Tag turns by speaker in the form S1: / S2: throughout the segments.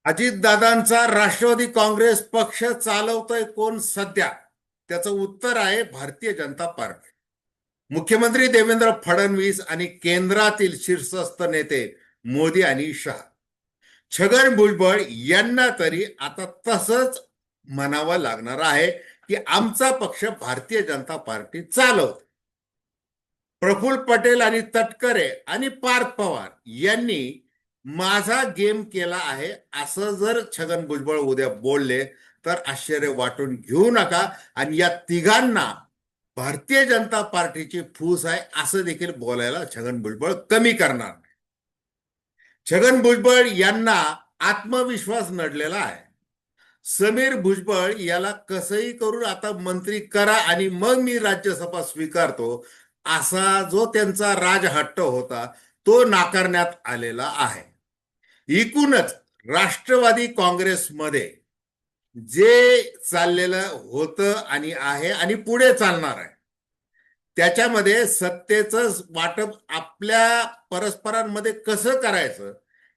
S1: अजितदादांचा राष्ट्रवादी काँग्रेस पक्ष चालवतोय कोण सध्या? त्याचं उत्तर आहे भारतीय जनता पार्टी. मुख्यमंत्री देवेंद्र फडणवीस आणि केंद्रातील शीर्षस्थ नेते मोदी आणि शहा. छगन भुजबळ यांना तरी आता तसंच म्हणावं लागणार आहे की आमचा पक्ष भारतीय जनता पार्टी चालवतो. प्रफुल्ल पटेल आणि तटकरे आणि पार्थ पवार यांनी माझा गेम केला आहे असं जर छगन भुजबळ उद्या बोलले तर आश्चर्य वाटून घेऊ नका. आणि या तिघांना भारतीय जनता पार्टीची फूस आहे असं देखील बोलायला छगन भुजबळ कमी करणार. छगन भुजबळ यांना आत्मविश्वास नडलेला आहे. समीर भुजबळ याला कसंही करून आता मंत्री करा आणि मग मी राज्यसभा स्वीकारतो असा जो त्यांचा राजहट्ट होता तो नाकारण्यात आलेला आहे. एकूणच राष्ट्रवादी काँग्रेसमध्ये जे चाललेलं होतं आणि आहे आणि पुढे चालणार आहे त्याच्यामध्ये सत्तेचं वाटप आपल्या परस्परांमध्ये कसं करायचं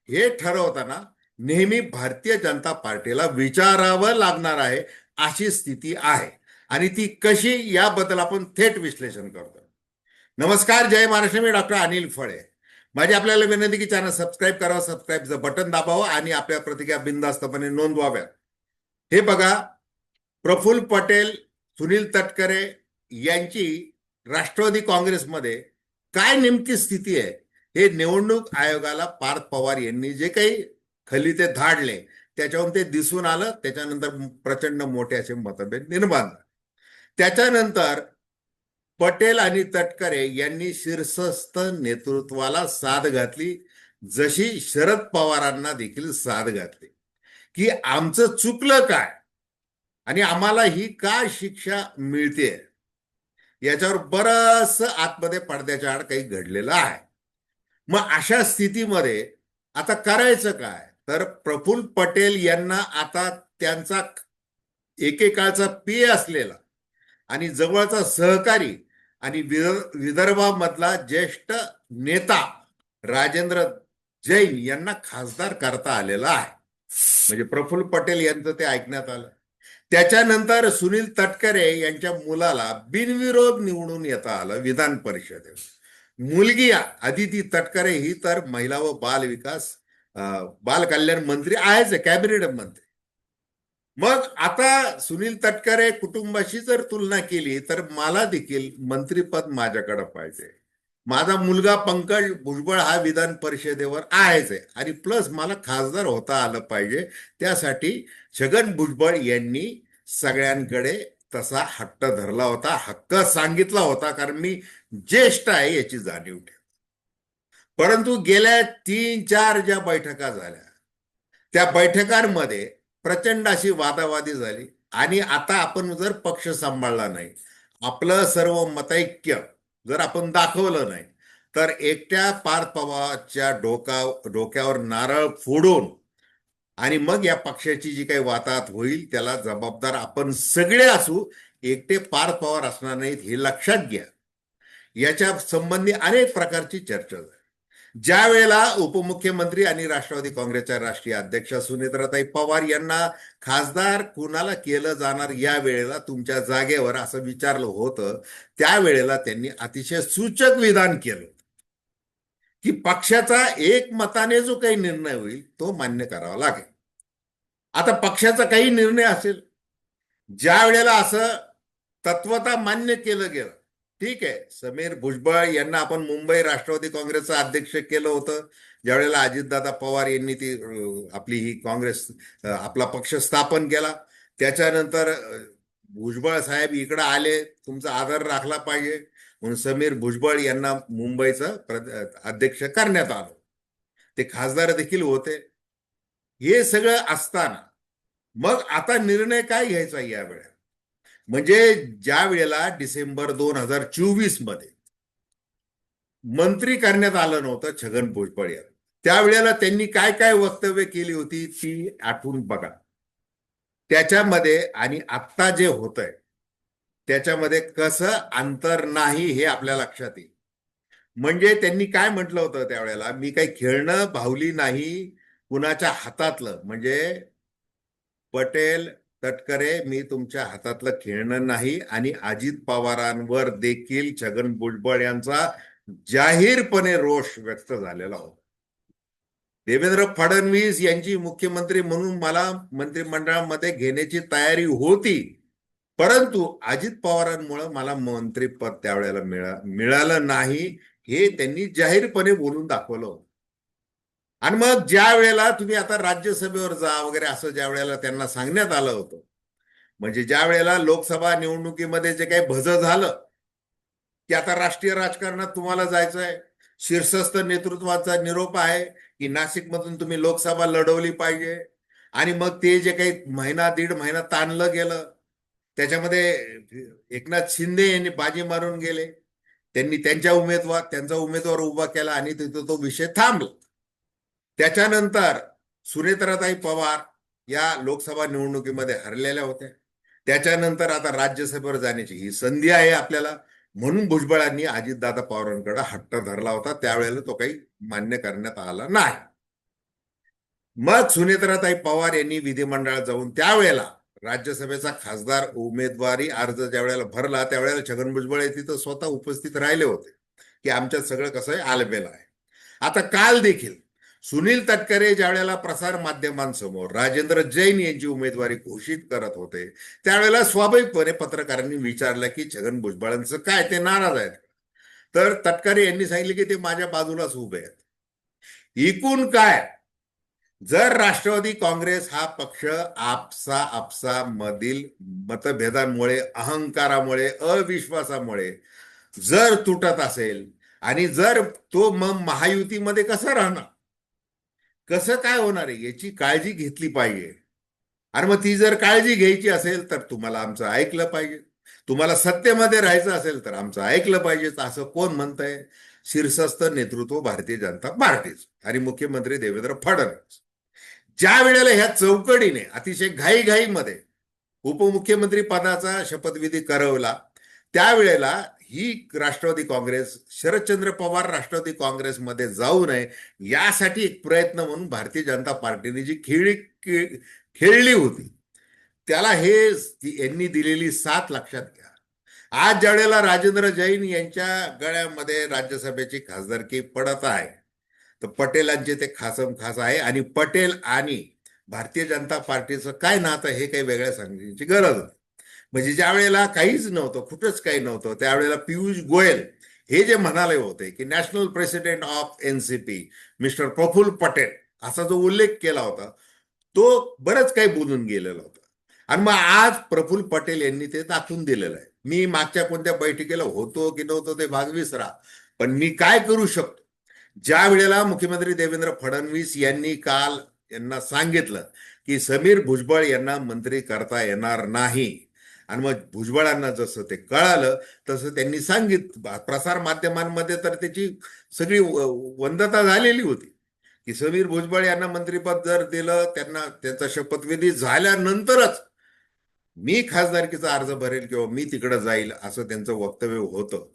S1: हे ठरवताना नेहमी भारतीय जनता पार्टीला विचारावं लागणार आहे अशी स्थिती आहे. आणि ती कशी याबद्दल आपण थेट विश्लेषण करतो. नमस्कार, जय महाराष्ट्र. मी डॉक्टर अनिल फळे. माझी आपल्याला विनंती की चॅनल सबस्क्राईब करावं, सबस्क्राईबचं बटन दाबावं आणि आपल्या प्रतिक्रिया बिनधास्तपणे नोंदवाव्या. हे बघा, प्रफुल्ल पटेल, सुनील तटकरे यांची राष्ट्रवादी काँग्रेसमध्ये काय नेमकी स्थिती आहे हे निवडणूक आयोगाला पार्थ पवार यांनी जे काही खलिते धाडले त्याच्यावरून ते दिसून आलं. त्याच्यानंतर प्रचंड मोठे असे मतभेद निर्माण झाले. त्याच्यानंतर पटेल आणि तटकरे यांनी शीर्षस्थ नेतृत्वाला साथ घातली, जशी शरद पवारांना देखील साथ घातली की आमचं चुकलं काय आणि आम्हाला ही का शिक्षा मिळते. याच्यावर बरंच आतमध्ये पडद्याच्या आड काही घडलेलं आहे. मग अशा स्थितीमध्ये आता करायचं काय? तर प्रफुल्ल पटेल यांना आता त्यांचा एकेकाळचा पीए असलेला आणि जवळचा सहकारी आणि विदर्भामधला ज्येष्ठ नेता राजेंद्र जैन यांना खासदार करता आलेला आहे. म्हणजे प्रफुल्ल पटेल यांचं ते ऐकण्यात आलं. त्याच्यानंतर सुनील तटकरे यांच्या मुलाला बिनविरोध निवडून येता आलं विधान परिषदेत. मुलगी अदिती तटकरे ही तर महिला व बाल विकास बाल कल्याण मंत्री आहेच, कॅबिनेट मंत्री. मग आता सुनील तटकरे कुटुंबाशी जर तुलना केली तर मला देखील मंत्रीपद माझ्याकडे पाहिजे. माझा मुलगा पंकज भुजबळ हा विधान परिषदेवर आहेच आहे आणि प्लस मला खासदार होता आलं पाहिजे. त्यासाठी छगन भुजबळ यांनी सगळ्यांकडे तसा हट्ट धरला होता, हक्क सांगितला होता, कारण मी ज्येष्ठ आहे याची जाणीव ठेव. परंतु गेल्या 3-4 ज्या बैठका झाल्या त्या बैठकांमध्ये प्रचंड अशी वादावादी झाली. आणि आता आपण जर पक्ष सांभाळला नाही, आपलं सर्व मतैक्य जर आपण दाखवलं नाही तर एकट्या पार्थ पवारच्या डोक्यावर नारळ फोडून आणि मग या पक्षाची जी काही वाताहत होईल त्याला जबाबदार आपण सगळे असू, एकटे पार्थ पवार असणार नाहीत हे लक्षात घ्या. याच्या संबंधी अनेक प्रकारची चर्चा झाली. ज्या वेळेला उपमुख्यमंत्री आणि राष्ट्रवादी काँग्रेसच्या राष्ट्रीय अध्यक्षा सुनेत्राताई पवार यांना खासदार कुणाला केलं जाणार या वेळेला तुमच्या जागेवर असं विचारलं होतं, त्यावेळेला त्यांनी अतिशय सूचक विधान केलं की पक्षाचा एकमताने जो काही निर्णय होईल तो मान्य करावा लागेल. आता पक्षाचा काही निर्णय असेल, ज्या वेळेला असं तत्वता मान्य केलं गेलं, ठीक आहे. समीर भुजबळ यांना आपण मुंबई राष्ट्रवादी काँग्रेसचं अध्यक्ष केलं होतं ज्यावेळेला अजितदादा पवार यांनी ती आपली ही काँग्रेस आपला पक्ष स्थापन केला. त्याच्यानंतर भुजबळ साहेब इकडे आले, तुमचा आदर राखला पाहिजे म्हणून समीर भुजबळ यांना मुंबईचं अध्यक्ष करण्यात आलं. ते खासदार देखील होते. हे सगळं असताना मग आता निर्णय काय घ्यायचा यावेळेला? म्हणजे ज्या वेळेला डिसेंबर 2024 मध्ये मंत्री करण्यात आलं नव्हतं छगन भुजबळ यांना, त्यावेळेला त्यांनी काय काय वक्तव्य केली होती ती आठवून बघा. त्याच्यामध्ये आणि आत्ता जे होतंय त्याच्यामध्ये कसं अंतर नाही हे आपल्या लक्षात येईल. म्हणजे त्यांनी काय म्हटलं होतं त्यावेळेला, मी काही खेळणं भावली नाही, कुणाच्या हातातलं म्हणजे पटेल, तटकरे, मी तुमच्या हातातलं खेळणं नाही. आणि अजित पवारांवर देखील छगन भुजबळ यांचा जाहीरपणे रोष व्यक्त झालेला होता. देवेंद्र फडणवीस यांची मुख्यमंत्री म्हणून मला मंत्रिमंडळामध्ये घेण्याची तयारी होती, परंतु अजित पवारांमुळे मला मंत्रिपद त्यावेळेला मिळालं नाही, हे त्यांनी जाहीरपणे बोलून दाखवलं होतं. आणि मग ज्या वेळेला तुम्ही आता राज्यसभेवर जा वगैरे असं ज्या वेळेला त्यांना सांगण्यात आलं होतं, म्हणजे ज्या वेळेला लोकसभा निवडणुकीमध्ये जे काही भज झालं की आता राष्ट्रीय राजकारणात तुम्हाला जायचं आहे, शीर्षस्थ नेतृत्वाचा निरोप आहे की नाशिकमधून तुम्ही लोकसभा लढवली पाहिजे, आणि मग ते जे काही महिना दीड महिना ताणलं गेलं त्याच्यामध्ये एकनाथ शिंदे यांनी बाजी मारून गेले. त्यांनी त्यांचा उमेदवार उभा केला आणि तिथं तो विषय थांबला. त्याच्यानंतर सुनेत्राताई पवार या लोकसभा निवडणुकीमध्ये हरलेल्या होत्या. त्याच्यानंतर आता राज्यसभेवर जाण्याची ही संधी आहे आपल्याला, म्हणून भुजबळांनी अजितदादा पवारांकडे हट्ट धरला होता. त्यावेळेला तो काही मान्य करण्यात आला नाही. मग सुनेत्राताई पवार यांनी विधिमंडळात जाऊन त्यावेळेला राज्यसभेचा खासदार उमेदवारी अर्ज ज्या वेळेला भरला त्यावेळेला छगन भुजबळ तिथं स्वतः उपस्थित राहिले होते की आमच्यात सगळं कसं आहे, आलबेल आहे. आता काल देखील सुनील तटकरे ज्या वेळेला प्रसार माध्यमांसमोर राजेंद्र जैन यांची उमेदवारी घोषित करत होते त्यावेळेला स्वाभाविकपणे पत्रकारांनी विचारलं की छगन भुजबळांचं काय, ते नाराज आहेत? तर तटकरे यांनी सांगितले की ते माझ्या बाजूलाच उभे आहेत. एकूण काय, जर राष्ट्रवादी काँग्रेस हा पक्ष आपसा मधील मतभेदांमुळे, अहंकारामुळे, अविश्वासामुळे जर तुटत असेल आणि जर तो मग महायुतीमध्ये कसं राहणार, कसं काय होणार आहे याची काळजी घेतली पाहिजे. आणि मग ती जर काळजी घ्यायची असेल तर तुम्हाला आमचं ऐकलं पाहिजे, तुम्हाला सत्तेमध्ये राहायचं असेल तर आमचं ऐकलं पाहिजे. असं कोण म्हणतंय? शीर्षस्थ नेतृत्व भारतीय जनता पार्टीच आणि मुख्यमंत्री देवेंद्र फडणवीस. ज्या वेळेला ह्या चौकडीने अतिशय घाईघाईमध्ये उपमुख्यमंत्री पदाचा शपथविधी करवला त्यावेळेला ही राष्ट्रवादी काँग्रेस, शरदचंद्र पवार राष्ट्रवादी काँग्रेसमध्ये जाऊ नये यासाठी एक प्रयत्न म्हणून भारतीय जनता पार्टीने जी खेळली होती त्याला हे यांनी दिलेली साथ लक्षात घ्या. आज ज्या वेळेला राजेंद्र जैन यांच्या गळ्यामध्ये राज्यसभेची खासदारकी पडत आहे तर पटेलांचे ते खासम खास आहे. आणि पटेल आणि भारतीय जनता पार्टीचं काय नातं हे काही वेगळ्या सांगण्याची गरज नाही. म्हणजे ज्या वेळेला काहीच नव्हतं, कुठंच काही नव्हतं, त्यावेळेला पियुष गोयल हे जे म्हणाले होते की national president of NCP mister Praful Patel असा जो उल्लेख केला होता तो बरंच काही बोलून गेलेला होता. आणि मग आज प्रफुल्ल पटेल यांनी ते दाखवून दिलेलं आहे. मी मागच्या कोणत्या बैठकीला होतो की नव्हतो ते भाग विसरा, पण मी काय करू शकतो. ज्या वेळेला मुख्यमंत्री देवेंद्र फडणवीस यांनी काल यांना सांगितलं की समीर भुजबळ यांना मंत्री करता येणार नाही, आणि मग भुजबळांना जसं ते कळालं तसं त्यांनी सांगितलं प्रसार माध्यमांमध्ये, तर त्याची सगळी वंदता झालेली होती की समीर भुजबळ यांना मंत्रिपद जर दिलं, त्यांना त्यांचा शपथविधी झाल्यानंतरच मी खासदारकीचा अर्ज भरेल किंवा मी तिकडे जाईल असं त्यांचं वक्तव्य होतं.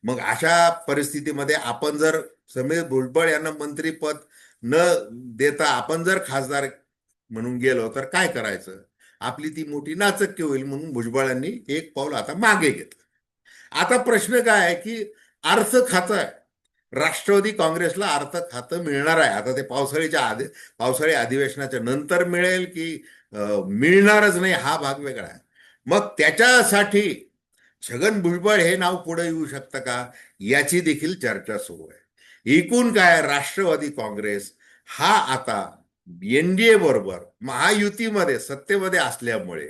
S1: मग अशा परिस्थितीमध्ये आपण जर समीर भुजबळ यांना मंत्रिपद न देता आपण जर खासदार म्हणून गेलो तर काय करायचं, आपली ती मोठी नाचक्की होईल. म्हणून भुजबळांनी एक पाऊल आता मागे घेतलं. आता प्रश्न काय आहे की अर्थ खातं आहे, राष्ट्रवादी काँग्रेसला अर्थ खातं मिळणार आहे. आता ते पावसाळी अधिवेशनाच्या नंतर मिळेल की मिळणारच नाही हा भाग वेगळा आहे. मग त्याच्यासाठी छगन भुजबळ हे नाव पुढे येऊ शकतं का याची देखील चर्चा सुरू आहे. एकूण काय, राष्ट्रवादी काँग्रेस हा आता एनडीए बरोबर महायुतीमध्ये सत्तेमध्ये असल्यामुळे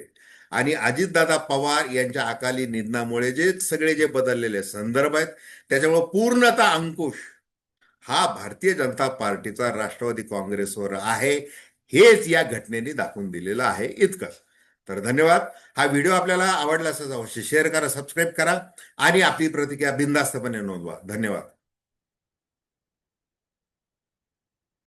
S1: आणि अजितदादा पवार यांच्या अकाली निधनामुळे जे सगळे जे बदललेले संदर्भ आहेत त्याच्यामुळे पूर्णतः अंकुश हा भारतीय जनता पार्टीचा राष्ट्रवादी काँग्रेसवर आहे, हेच या घटनेने दाखवून दिलेलं आहे. इतकंच. तर धन्यवाद. हा व्हिडिओ आपल्याला आवडला असेल अवश्य शेअर करा, सबस्क्राईब करा आणि आपली प्रतिक्रिया बिनधास्तपणे नोंदवा. धन्यवाद.